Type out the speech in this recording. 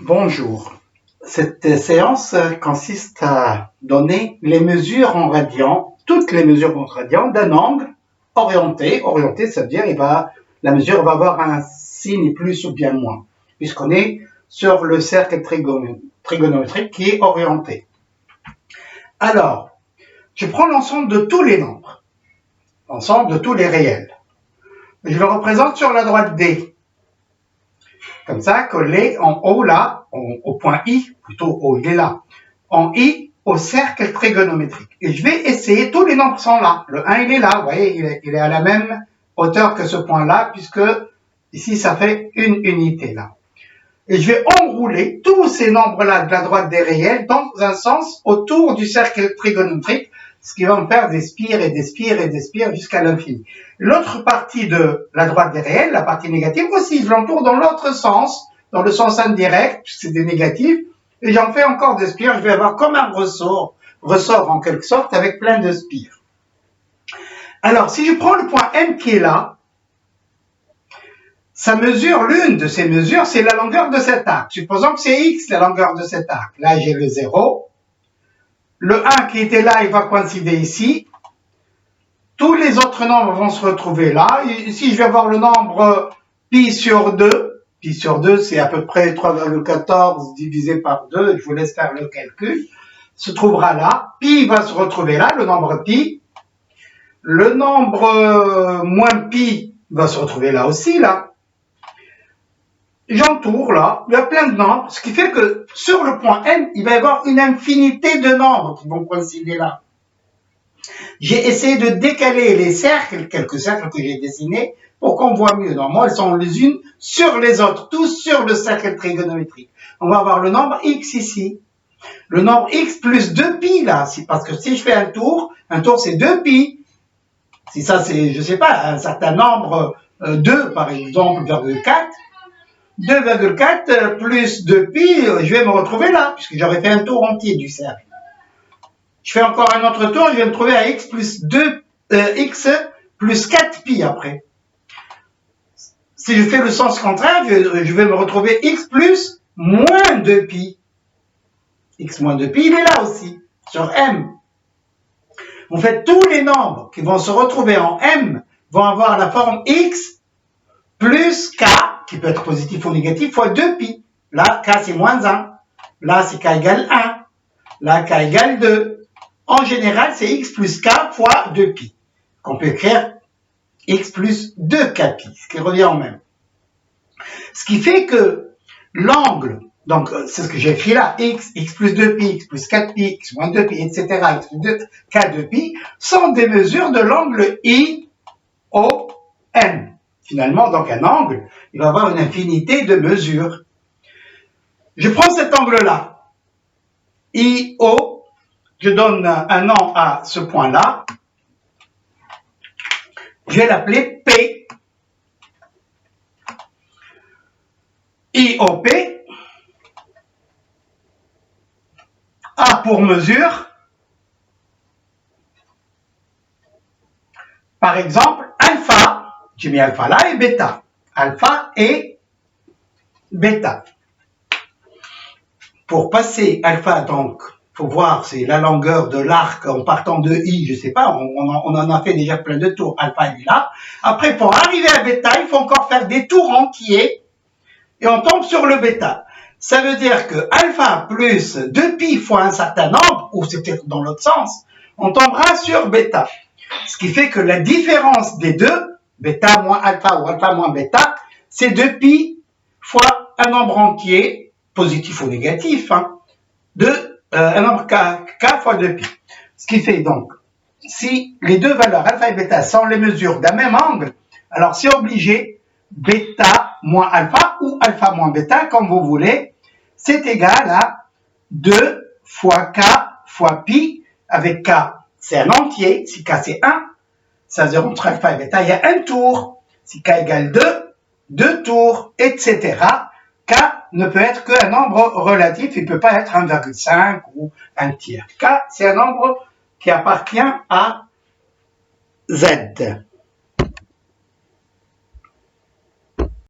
Bonjour. Cette séance consiste à donner les mesures en radians, toutes les mesures en radians d'un angle orienté. Orienté, ça veut dire la mesure va avoir un signe plus ou bien moins, puisqu'on est sur le cercle trigonométrique qui est orienté. Alors, je prends l'ensemble de tous les nombres, l'ensemble de tous les réels. Je le représente sur la droite D. Comme ça, collé en haut là, au point I, plutôt haut, il est là, en I au cercle trigonométrique. Et je vais essayer, tous les nombres sont là. Le 1, il est là, vous voyez, il est à la même hauteur que ce point-là, puisque ici, ça fait une unité là. Et je vais enrouler tous ces nombres-là de la droite des réels dans un sens autour du cercle trigonométrique, ce qui va me faire des spires et des spires et des spires jusqu'à l'infini. L'autre partie de la droite des réels, la partie négative aussi, je l'entoure dans l'autre sens, dans le sens indirect, puisque c'est des négatifs, et j'en fais encore des spires, je vais avoir comme un ressort en quelque sorte, avec plein de spires. Alors, si je prends le point M qui est là, ça mesure, l'une de ces mesures, c'est la longueur de cet arc. Supposons que c'est X, la longueur de cet arc. Là, j'ai le 0. Le 1 qui était là, il va coïncider ici. Tous les autres nombres vont se retrouver là. Ici, je vais avoir le nombre pi sur 2. Pi sur 2, c'est à peu près 3,14 divisé par 2. Je vous laisse faire le calcul. Se trouvera là. Pi va se retrouver là, le nombre pi. Le nombre moins pi va se retrouver là aussi, là. J'entoure là, il y a plein de nombres, ce qui fait que sur le point M, il va y avoir une infinité de nombres qui vont coïncider là. J'ai essayé de décaler les cercles, quelques cercles que j'ai dessinés, pour qu'on voit mieux. Normalement, elles sont les unes sur les autres, tous sur le cercle trigonométrique. On va avoir le nombre X ici. Le nombre X plus 2pi là, parce que si je fais un tour c'est 2pi. Si ça c'est, je sais pas, un certain nombre 2 par exemple, 2,4. 2,4 plus 2pi, je vais me retrouver là, puisque j'aurais fait un tour entier du cercle. Je fais encore un autre tour, je vais me trouver à x plus 4pi après. Si je fais le sens contraire, je vais me retrouver x plus moins 2pi. X moins 2pi, il est là aussi, sur M. En fait, tous les nombres qui vont se retrouver en M vont avoir la forme x plus k, qui peut être positif ou négatif, fois 2pi. Là, k c'est moins 1. Là, c'est k égale 1. Là, k égale 2. En général, c'est x plus k fois 2pi. Qu'on peut écrire x plus 2kpi, ce qui revient au même. Ce qui fait que l'angle, donc c'est ce que j'ai écrit là, x plus 2pi, x plus 4pi, x moins 2pi, etc., x plus k2pi, sont des mesures de l'angle IOM. Finalement, donc un angle, il va avoir une infinité de mesures. Je prends cet angle-là, IO, je donne un nom à ce point-là, je vais l'appeler P. IOP a pour mesure, par exemple, alpha. J'ai mis alpha là et bêta. Alpha et bêta. Pour passer alpha, donc, faut voir, c'est la longueur de l'arc en partant de I, je sais pas, on en a fait déjà plein de tours. Alpha, il est là. Après, pour arriver à bêta, il faut encore faire des tours entiers et on tombe sur le bêta. Ça veut dire que alpha plus 2pi fois un certain nombre, ou c'est peut-être dans l'autre sens, on tombera sur bêta. Ce qui fait que la différence des deux, bêta moins alpha ou alpha moins bêta, c'est 2pi fois un nombre entier, positif ou négatif, un nombre k fois 2pi. Ce qui fait donc, si les deux valeurs alpha et bêta sont les mesures d'un même angle, alors c'est obligé, bêta moins alpha ou alpha moins bêta, comme vous voulez, c'est égal à 2 fois k fois pi, avec k c'est un entier, si k c'est 1, ça veut dire entre alpha et bêta, il y a un tour. Si k égale 2, 2 tours, etc. K ne peut être qu'un nombre relatif, il ne peut pas être 1,5 ou un tiers. K, c'est un nombre qui appartient à Z.